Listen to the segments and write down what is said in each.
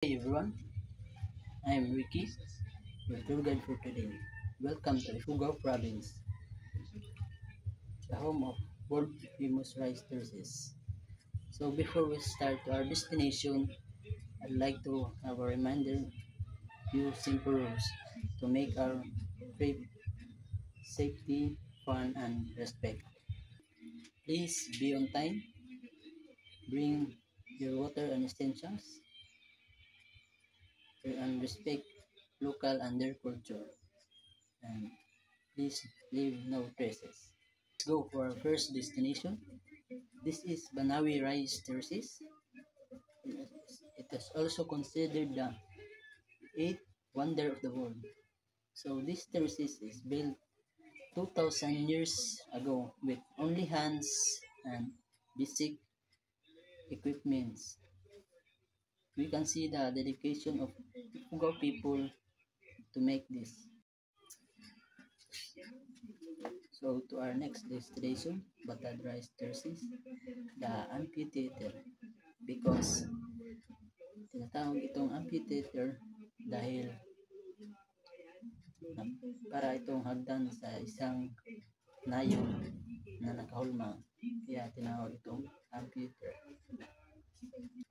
Hey everyone, I am Ricky, your tour guide for today. Welcome to Ifugao Province, the home of world famous rice terraces. So before we start our destination, I'd like to have a reminder, few simple rules to make our trip safety, fun, and respect. Please be on time, bring your water and essentials, and respect local and their culture. And please leave no traces. Let's go for our first destination. This is Banawi Rice Terraces. It is also considered the eighth wonder of the world. So this terraces is built 2,000 years ago with only hands and basic equipments. We can see the dedication of Ifugao people to make this. So to our next destination, Batad Rice Terraces, the amphitheater. Because tinatawag itong amphitheater dahil para itong hagdan sa isang nayon na nakahulma. Kaya tinawag itong amphitheater.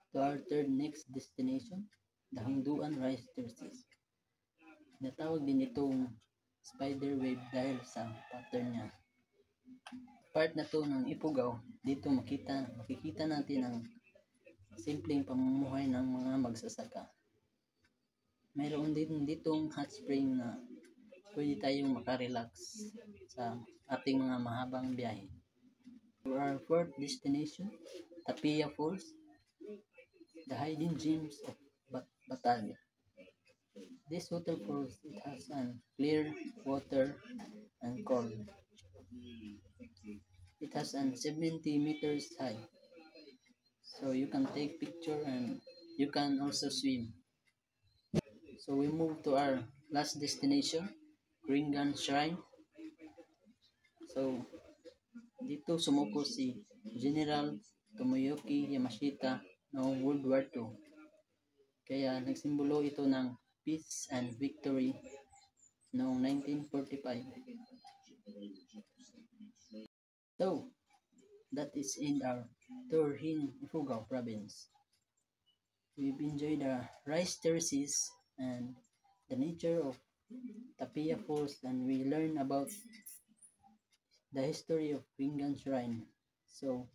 To our third next destination, the Hangduan Rice Terraces. Tinatawag din itong spider web dahil sa pattern niya. Part na to ng Ifugao, dito makikita natin ang simpleng pamumuhay ng mga magsasaka. Mayroon din ditong hot spring na pwede tayong makarelax sa ating mga mahabang biyahe. For our fourth destination, Tapia Falls, the hidden gems of Batad. This waterfalls, it has an clear water and cold. It has an 70 meters high, so you can take picture and you can also swim. So we move to our last destination, Ringan Shrine. So dito sumuko si General Tomoyuki Yamashita noong World War II. Kaya nagsimbolo ito ng peace and victory noong 1945. So that is in our tour in Ifugao Province. We've enjoyed the rice terraces and the nature of Tapia Falls, and we learn about the history of Ringan Shrine. So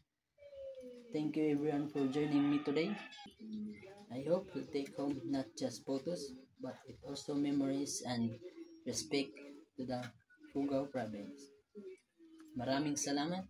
thank you everyone for joining me today. I hope you take home not just photos, but it also memories and respect to the Ifugao Province. Maraming salamat.